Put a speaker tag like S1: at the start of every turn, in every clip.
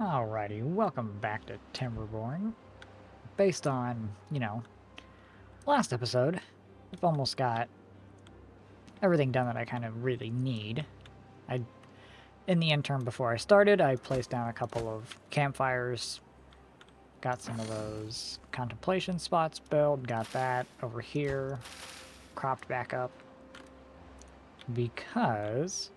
S1: Alrighty, welcome back to Timberborn. Based on, last episode, I've almost got everything done that I kind of really need. In the interim before I started, I placed down a couple of campfires, got some of those contemplation spots built, got that over here, cropped back up, because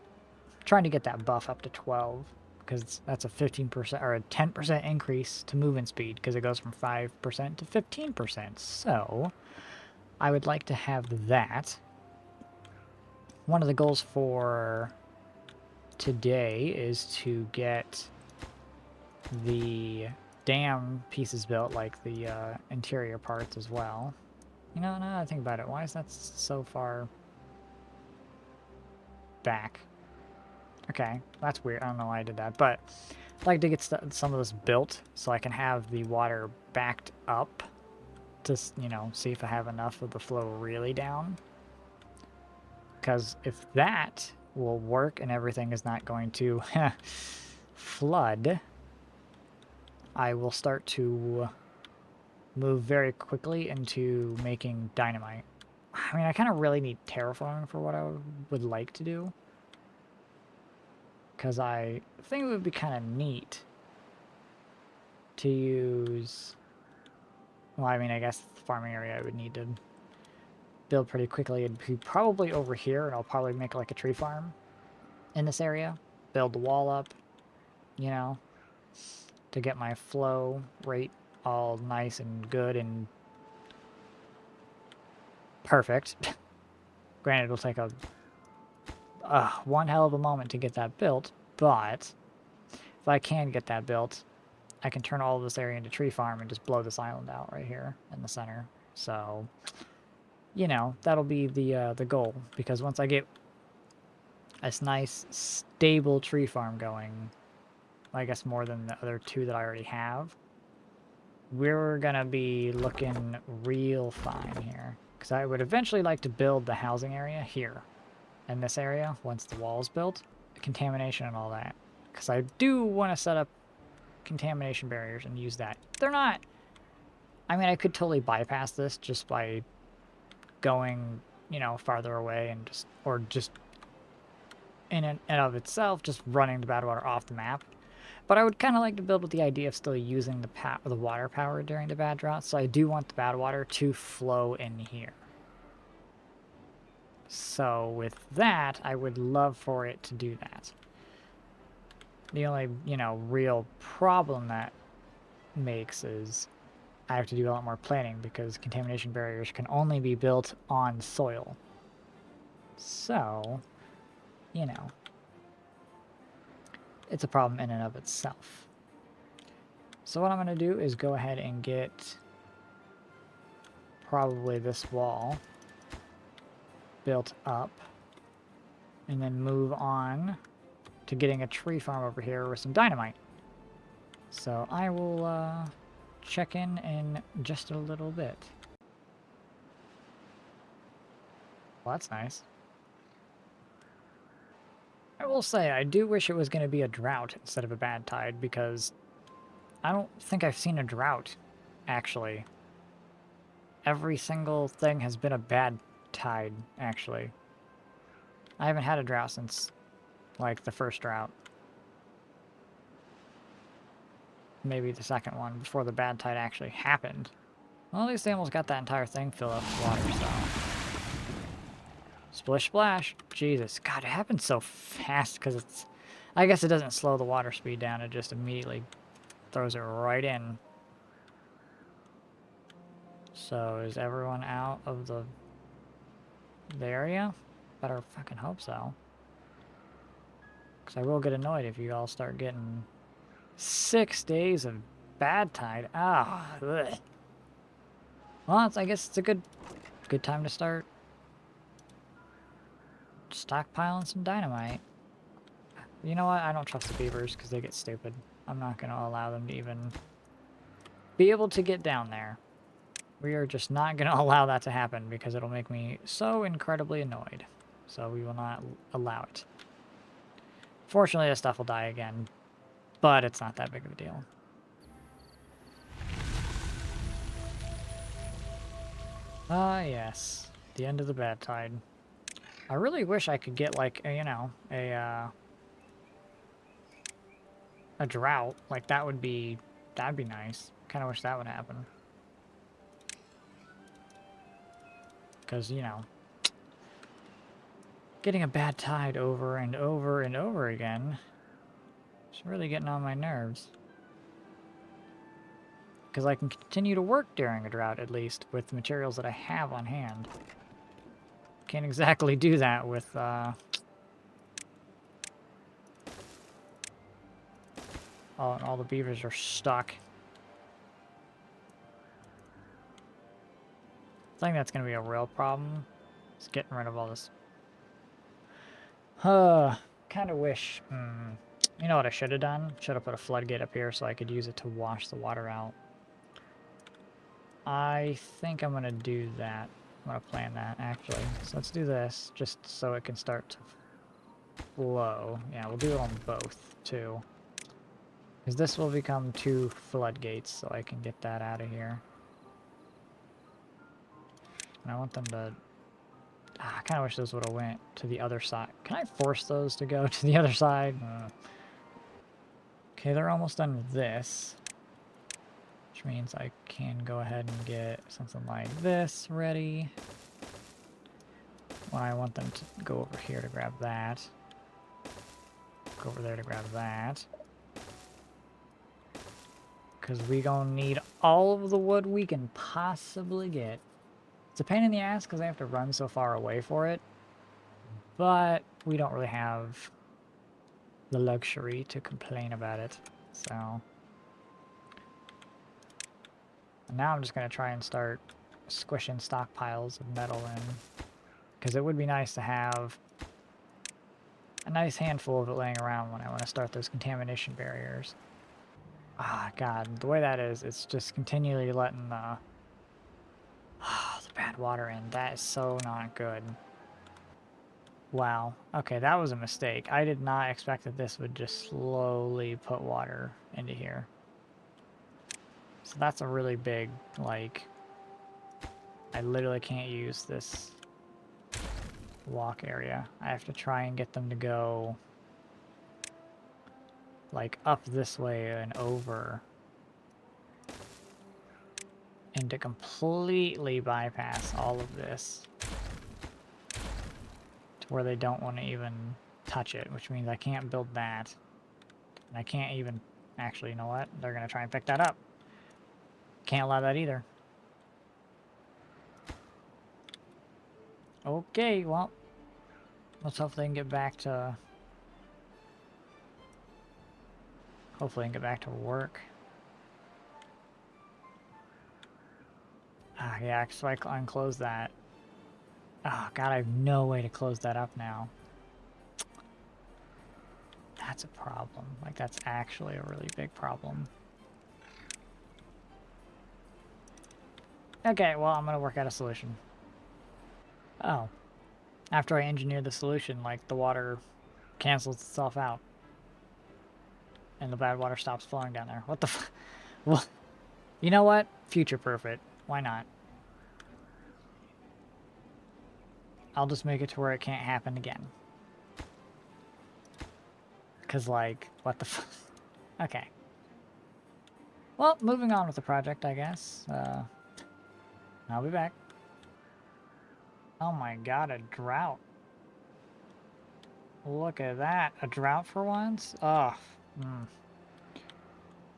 S1: I'm trying to get that buff up to 12. Because that's a 15% or a 10% increase to movement speed because it goes from 5% to 15%. So I would like to have that. One of the goals for today is to get the dam pieces built, like the interior parts as well. Now that I think about it, why is that so far back? Okay, that's weird. I don't know why I did that, but I'd like to get some of this built so I can have the water backed up to, see if I have enough of the flow really down. Because if that will work and everything is not going to flood, I will start to move very quickly into making dynamite. I mean, I kind of really need terraforming for what I would like to do. Because I think it would be kind of neat to use... Well, I mean, I guess the farming area I would need to build pretty quickly. It'd be probably over here, and I'll probably make like a tree farm in this area. Build the wall up, to get my flow rate all nice and good and perfect. Granted, it'll take one hell of a moment to get that built, but if I can get that built, I can turn all of this area into tree farm and just blow this island out right here in the center. So, that'll be the goal, because once I get this nice, stable tree farm going, I guess more than the other two that I already have, we're gonna be looking real fine here. Because I would eventually like to build the housing area here, in this area, once the wall's built, contamination and all that. Because I do want to set up contamination barriers and use that. They're not... I mean, I could totally bypass this just by going, farther away and just in and of itself, just running the bad water off the map. But I would kind of like to build with the idea of still using the water power during the bad drought, so I do want the bad water to flow in here. So with that, I would love for it to do that. The only, real problem that makes is I have to do a lot more planning because contamination barriers can only be built on soil. So, it's a problem in and of itself. So what I'm going to do is go ahead and get probably this wall built up and then move on to getting a tree farm over here with some dynamite. So I will check in just a little bit. Well, that's nice. I will say, I do wish it was going to be a drought instead of a bad tide, because I don't think I've seen a drought, actually. Every single thing has been a bad tide, actually. I haven't had a drought since, like, the first drought. Maybe the second one, before the bad tide actually happened. Well, at least they almost got that entire thing filled up with water, so... Splish splash. Jesus. God, it happens so fast because it's... I guess it doesn't slow the water speed down. It just immediately throws it right in. So, is everyone out of the area? Better fucking hope so. Because I will get annoyed if you all start getting 6 days of bad tide. Ah. Ugh. Well, I guess it's a good time to start stockpiling some dynamite. You know what? I don't trust the beavers because they get stupid. I'm not going to allow them to even be able to get down there. We are just not going to allow that to happen because it'll make me so incredibly annoyed. So we will not allow it. Fortunately, this stuff will die again but it's not that big of a deal. Ah, yes. The end of the bad tide. I really wish I could get, like, a, you know, a drought. Like, that'd be nice. Kind of wish that would happen. Because, you know, getting a bad tide over and over and over again is really getting on my nerves. Because I can continue to work during a drought, at least, with the materials that I have on hand. Can't exactly do that with, all the beavers are stuck. I think that's going to be a real problem. Is getting rid of all this. Kind of wish... You know what I should have done? Should have put a floodgate up here so I could use it to wash the water out. I think I'm going to do that. I'm going to plan that, actually. So let's do this, just so it can start to flow. Yeah, we'll do it on both, too. Because this will become 2 floodgates, so I can get that out of here. And I want them to... I kind of wish those would have went to the other side. Can I force those to go to the other side? Okay, they're almost done with this. Which means I can go ahead and get something like this ready. When I want them to go over here to grab that. Go over there to grab that. Because we gonna need all of the wood we can possibly get. It's a pain in the ass because I have to run so far away for it. But we don't really have the luxury to complain about it. So... now I'm just going to try and start squishing stockpiles of metal in. Because it would be nice to have a nice handful of it laying around when I want to start those contamination barriers. Ah, God, the way that is, it's just continually letting the bad water in. That is so not good. Wow. Okay, that was a mistake. I did not expect that this would just slowly put water into here. So that's a really big, like... I literally can't use this walk area. I have to try and get them to go... like, up this way and over. And to completely bypass all of this. To where they don't want to even touch it, which means I can't build that. And I can't even... actually, you know what? They're going to try and pick that up. Can't allow that either. Okay, well... let's hope they can get back to... hopefully they can get back to work. Ah, yeah, so I unclose that. Oh, God, I have no way to close that up now. That's a problem. Like, that's actually a really big problem. Okay, well, I'm gonna work out a solution. Oh. After I engineer the solution, like, the water cancels itself out. And the bad water stops flowing down there. What the f... well, you know what? Future-proof it. Why not? I'll just make it to where it can't happen again. Because, like, what the f... okay. Well, moving on with the project, I guess. I'll be back. Oh my God, a drought. Look at that. A drought for once? Ugh.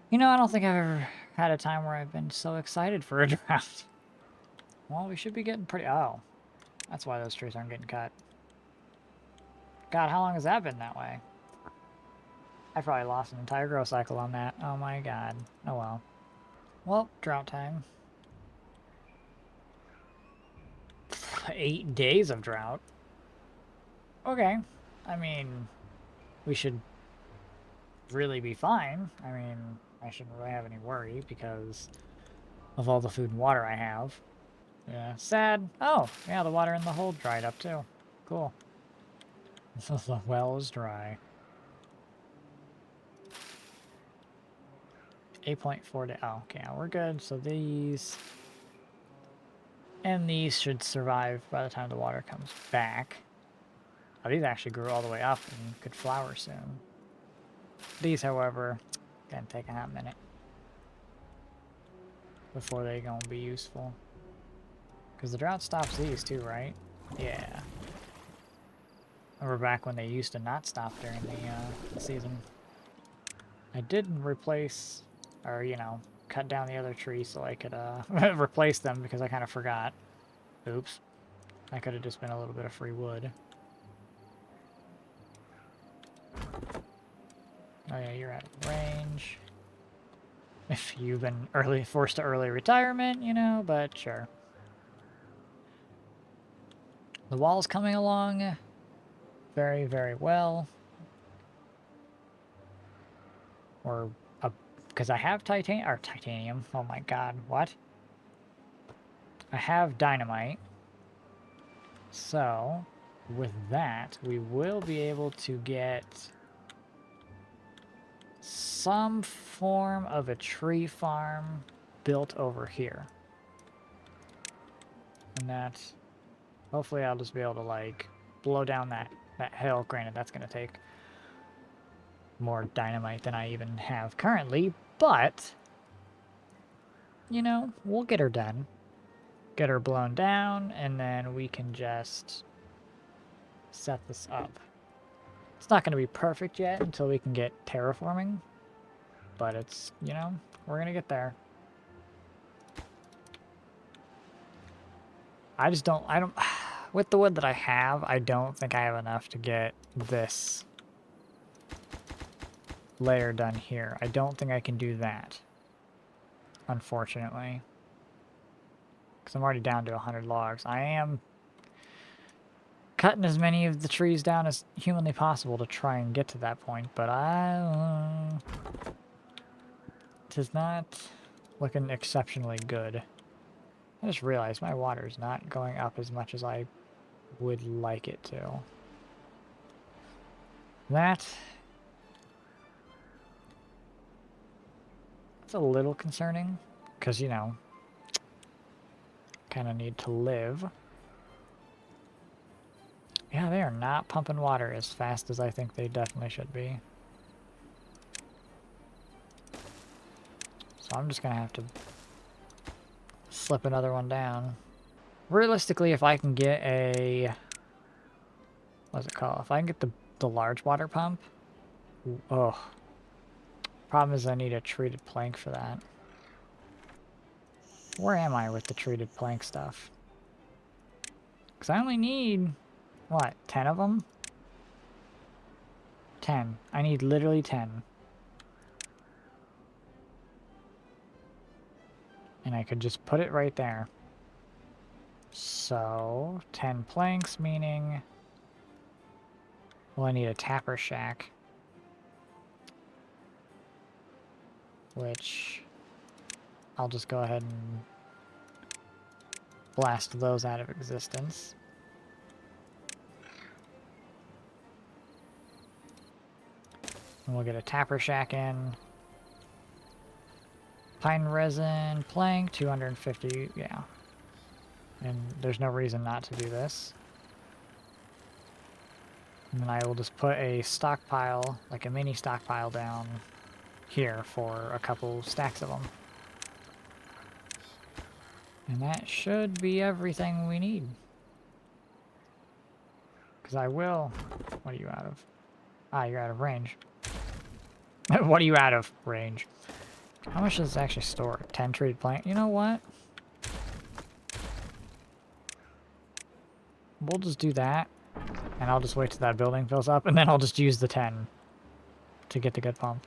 S1: You know, I don't think I've ever had a time where I've been so excited for a drought. Well, we should be getting pretty... oh. That's why those trees aren't getting cut. God, how long has that been that way? I probably lost an entire growth cycle on that. Oh my God. Oh well. Well, drought time. 8 days of drought. Okay. I mean, we should really be fine. I mean, I shouldn't really have any worry because of all the food and water I have. Yeah, sad. Oh, yeah, the water in the hole dried up too. Cool. So the well is dry. 8.4 day. Oh, okay, we're good. So these and these should survive by the time the water comes back. Oh, these actually grew all the way up and could flower soon. These, however, gonna take a hot minute before they gonna be useful. Because the drought stops these too, right? Yeah. Remember back when they used to not stop during the season. I did replace, or you know, cut down the other trees so I could replace them because I kind of forgot. Oops. That could have just been a little bit of free wood. Oh yeah, you're out of range. If you've been forced to early retirement, you know, but sure. The wall's coming along very, very well. Or, because I have titanium. Oh my god, what? I have dynamite. So, with that, we will be able to get some form of a tree farm built over here. And that, hopefully I'll just be able to, like, blow down that hill. Granted, that's going to take more dynamite than I even have currently, but, you know, we'll get her done. Get her blown down, and then we can just set this up. It's not going to be perfect yet until we can get terraforming, but it's, you know, we're going to get there. I don't, with the wood that I have, I don't think I have enough to get this layer done here. I don't think I can do that, unfortunately, because I'm already down to 100 logs. I am cutting as many of the trees down as humanly possible to try and get to that point, but it is not looking exceptionally good. I just realized my water's not going up as much as I would like it to. That's a little concerning, because, you know, kind of need to live. Yeah, they are not pumping water as fast as I think they definitely should be. So I'm just going to have to slip another one down. Realistically, if I can get a... what's it called? If I can get the large water pump... oh. Problem is I need a treated plank for that. Where am I with the treated plank stuff? Because I only need... what? 10 of them? 10. I need literally 10. And I could just put it right there. So, 10 planks, meaning... well, I need a tapper shack. Which... I'll just go ahead and... blast those out of existence. And we'll get a tapper shack in. Pine resin, plank, 250, yeah. And there's no reason not to do this. And then I will just put a stockpile, like a mini stockpile down here for a couple stacks of them. And that should be everything we need. Because I will... what are you out of? Ah, you're out of range. What are you out of? Range. How much does this actually store? 10 treated plank? You know what? We'll just do that. And I'll just wait till that building fills up. And then I'll just use the 10 to get the good pump.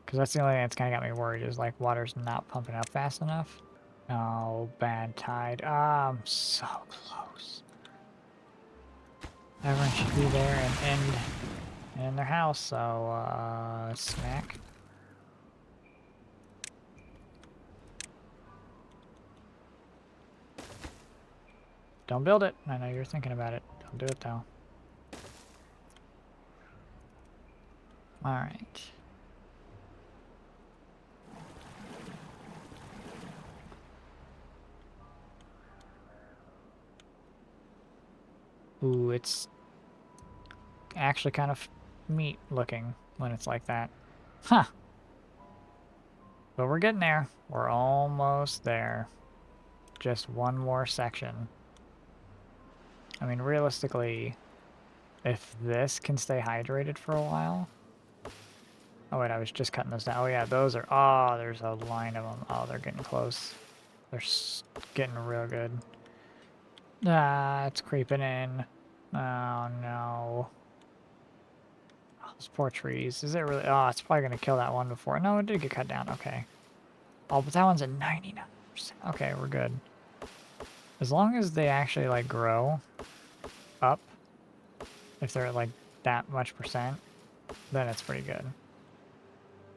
S1: Because that's the only thing that's kind of got me worried is like water's not pumping up fast enough. Oh, bad tide. Ah, I'm so close. Everyone should be there and in their house, so, smack. Don't build it. I know you're thinking about it. Don't do it, though. Alright. Ooh, it's actually kind of meat looking when it's like that. Huh. But we're getting there. We're almost there. Just one more section. I mean, realistically, if this can stay hydrated for a while... Oh, wait, I was just cutting those down. Oh, yeah, those are... Oh, there's a line of them. Oh, they're getting close. They're getting real good. Ah, it's creeping in. Oh, no. Oh, those poor trees. Is it really... Oh, it's probably going to kill that one before... No, it did get cut down. Okay. Oh, but that one's at 99%. Okay, we're good. As long as they actually, like, grow up, if they're at, like, that much percent, then it's pretty good.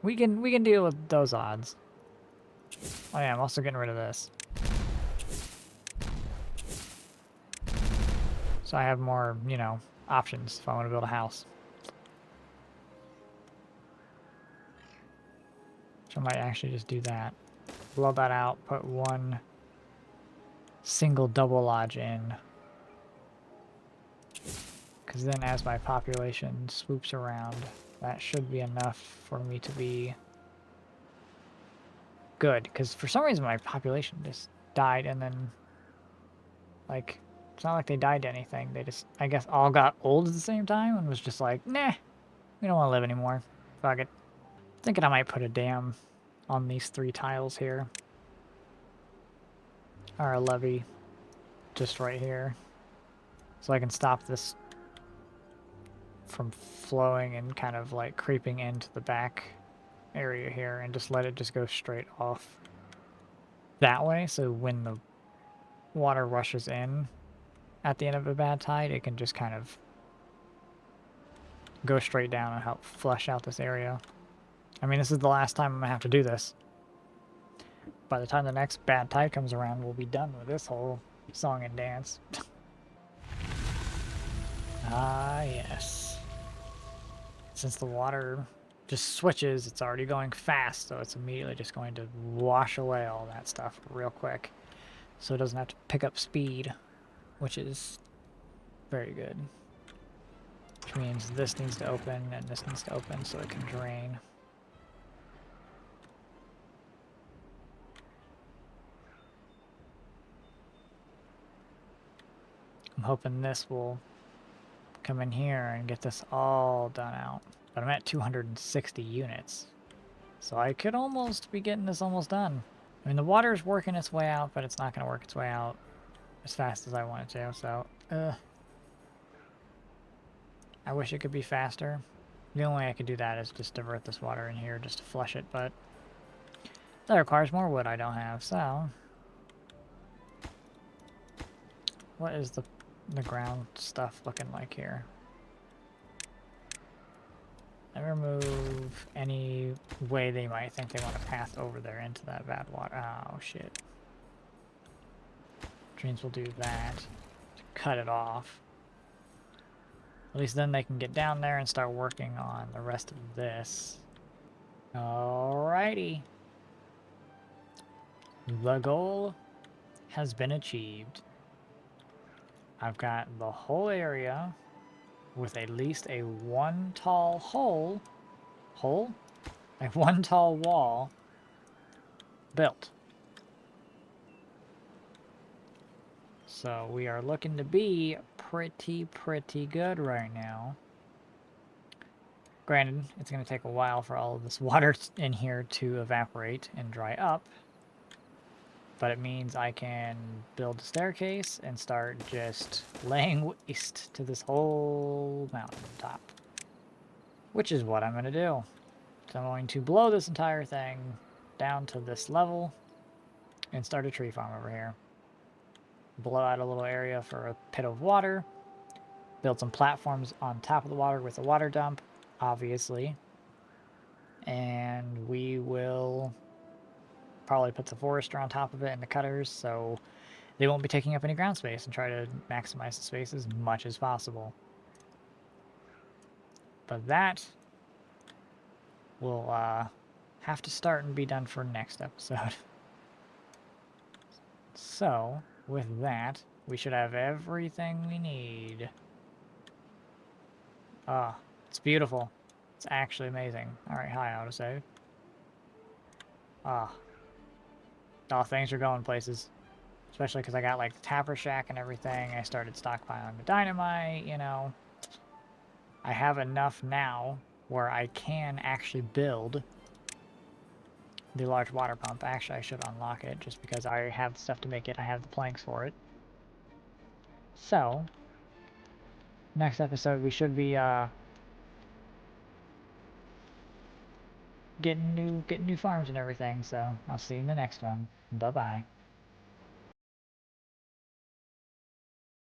S1: We can deal with those odds. Oh yeah, I'm also getting rid of this. So I have more, you know, options if I want to build a house. So I might actually just do that. Blow that out, put one single double lodge in. Because then as my population swoops around, that should be enough for me to be good. Because for some reason my population just died and then, like, it's not like they died to anything. They just, I guess, all got old at the same time and was just like, nah, we don't want to live anymore. Fuck it. Thinking I might put a dam on these 3 tiles here. Or a levee just right here. So I can stop this from flowing and kind of like creeping into the back area here and just let it just go straight off that way. So when the water rushes in at the end of a bad tide, it can just kind of go straight down and help flush out this area. I mean, this is the last time I'm gonna have to do this. By the time the next bad tide comes around, we'll be done with this whole song and dance. Ah, yes. Since the water just switches, it's already going fast, so it's immediately just going to wash away all that stuff real quick. So it doesn't have to pick up speed, which is very good. Which means this needs to open and this needs to open so it can drain. I'm hoping this will come in here and get this all done out. But I'm at 260 units. So I could almost be getting this almost done. I mean, the water's working its way out, but it's not going to work its way out as fast as I want it to, so... I wish it could be faster. The only way I could do that is just divert this water in here just to flush it, but... that requires more wood I don't have, so... what is the ground stuff looking like here? Let me remove any way they might think they want to pass over there into that bad water. Oh, shit. Which means we'll do that to cut it off. At least then they can get down there and start working on the rest of this. Alrighty. The goal has been achieved. I've got the whole area with at least a one tall one tall wall built. So we are looking to be pretty good right now. Granted, it's going to take a while for all of this water in here to evaporate and dry up. But it means I can build a staircase and start just laying waste to this whole mountain top. Which is what I'm going to do. So I'm going to blow this entire thing down to this level and start a tree farm over here. Blow out a little area for a pit of water. Build some platforms on top of the water with a water dump, obviously. And we will probably put the forester on top of it and the cutters so they won't be taking up any ground space and try to maximize the space as much as possible. But that will have to start and be done for next episode. So, with that, We should have everything we need. Ah, it's beautiful. It's actually amazing. Alright, hi, autosave. Ah. Oh, things are going places. Especially because I got, like, the Tapper Shack and everything. I started stockpiling the dynamite, you know. I have enough now where I can actually build the large water pump. Actually, I should unlock it just because I have the stuff to make it. I have the planks for it. So, next episode we should be getting new farms and everything. So, I'll see you in the next one. Bye-bye.